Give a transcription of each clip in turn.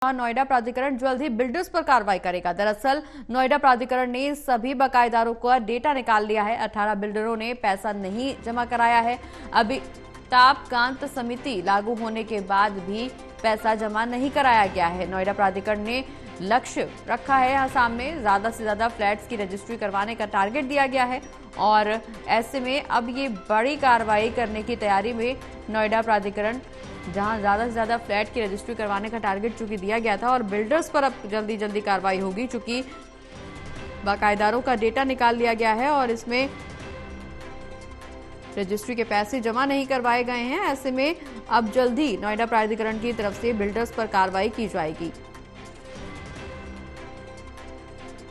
नोएडा प्राधिकरण जल्द ही बिल्डर्स पर कार्रवाई करेगा। दरअसल नोएडा प्राधिकरण ने सभी बकायेदारों का डेटा निकाल लिया है। 18 बिल्डरों ने पैसा नहीं जमा कराया है। अभी तापकांत समिति लागू होने के बाद भी पैसा जमा नहीं कराया गया है। नोएडा प्राधिकरण ने लक्ष्य रखा है यहाँ सामने, ज्यादा से ज्यादा फ्लैट्स की रजिस्ट्री करवाने का टारगेट दिया गया है और ऐसे में अब ये बड़ी कार्रवाई करने की तैयारी में नोएडा प्राधिकरण, जहां ज्यादा से ज्यादा फ्लैट की रजिस्ट्री करवाने का टारगेट चूंकि दिया गया था और बिल्डर्स पर अब जल्दी जल्दी कार्रवाई होगी चूंकि बाकायदारों का डेटा निकाल लिया गया है और इसमें रजिस्ट्री के पैसे जमा नहीं करवाए गए हैं। ऐसे में अब जल्दी नोएडा प्राधिकरण की तरफ से बिल्डर्स पर कार्रवाई की जाएगी।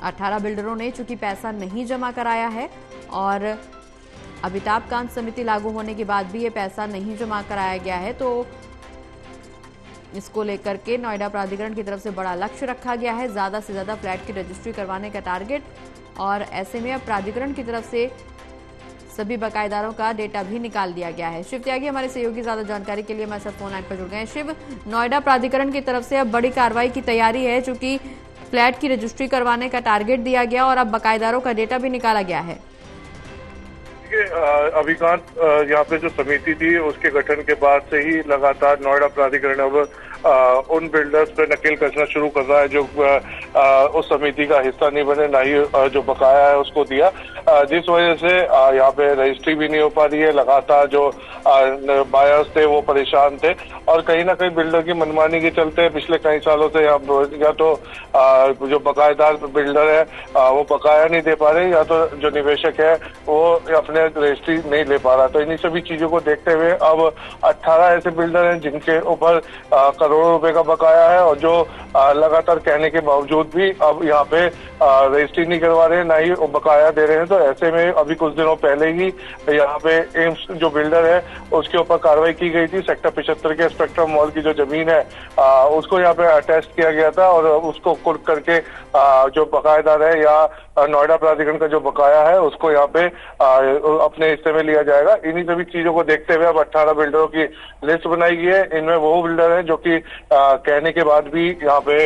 18 बिल्डरों ने चूंकि पैसा नहीं जमा कराया है और अमिताभ कांत समिति लागू होने के बाद भी ये पैसा नहीं जमा कराया गया है, तो इसको लेकर के नोएडा प्राधिकरण की तरफ से बड़ा लक्ष्य रखा गया है, ज्यादा से ज्यादा फ्लैट की रजिस्ट्री करवाने का टारगेट। और ऐसे में अब प्राधिकरण की तरफ से सभी बकायेदारों का डेटा भी निकाल दिया गया है। शिव त्यागी हमारे सहयोगी, ज्यादा जानकारी के लिए हमारे साथ फोन लाइन पर जुड़ गए हैं। शिव, नोएडा प्राधिकरण की तरफ से अब बड़ी कार्रवाई की तैयारी है चूंकि फ्लैट की रजिस्ट्री करवाने का टारगेट दिया गया और अब बकायेदारों का डेटा भी निकाला गया है। अभिकांत यहाँ पे जो समिति थी उसके गठन के बाद से ही लगातार नोएडा प्राधिकरण अब उन बिल्डर्स पे नकेल कसना शुरू कर रहा है जो उस समिति का हिस्सा नहीं बने, ना ही जो बकाया है उसको दिया, जिस वजह से यहाँ पे रजिस्ट्री भी नहीं हो पा रही है। लगातार जो बायर्स थे वो परेशान थे और कहीं ना कहीं बिल्डर की मनमानी के चलते पिछले कई सालों से या तो जो बकायेदार बिल्डर है वो बकाया नहीं दे पा रहे, या तो जो निवेशक है वो अपने रजिस्ट्री नहीं ले पा रहा। तो इन्हीं सभी चीजों को देखते हुए अब 18 ऐसे बिल्डर हैं जिनके ऊपर करोड़ों रुपए का बकाया है और जो लगातार कहने के बावजूद भी अब यहाँ पे रजिस्ट्री नहीं करवा रहे हैं, ना ही बकाया दे रहे हैं। तो ऐसे में अभी कुछ दिनों पहले ही यहाँ पे एम्स जो बिल्डर है उसके ऊपर कार्रवाई की गई थी। सेक्टर 75 के स्पेक्ट्रम मॉल की जो जमीन है उसको यहाँ पे अटेस्ट किया गया था और उसको कुर्क करके जो बकायेदार है या नोएडा प्राधिकरण का जो बकाया है उसको यहाँ पे अपने हिस्से में लिया जाएगा। इन्हीं सभी चीजों को देखते हुए अब 18 बिल्डरों की लिस्ट बनाई गई है। इनमें वो बिल्डर हैं जो कि कहने के बाद भी यहाँ पे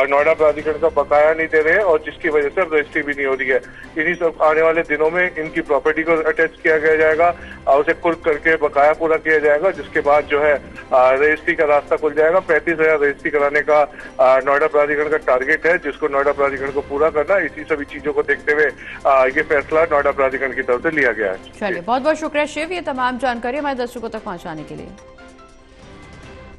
नोएडा प्राधिकरण का बकाया नहीं दे रहे और जिसकी वजह से अब रजिस्ट्री भी नहीं हो रही है। इन्हीं सब आने वाले दिनों में इनकी प्रॉपर्टी को अटैच किया गया जाएगा और उसे कुर्क करके बकाया पूरा किया जाएगा, जिसके बाद जो है रजिस्ट्री का रास्ता खुल जाएगा। 35,000 रजिस्ट्री कराने का नोएडा प्राधिकरण का टारगेट है, जिसको नोएडा प्राधिकरण को पूरा करना। इसी सभी चीजों को देखते हुए ये फैसला नोएडा प्राधिकरण की तरफ से लिया गया है। चलिए, बहुत बहुत शुक्रिया शिव, ये तमाम जानकारी हमारे दर्शकों तक पहुंचाने के लिए।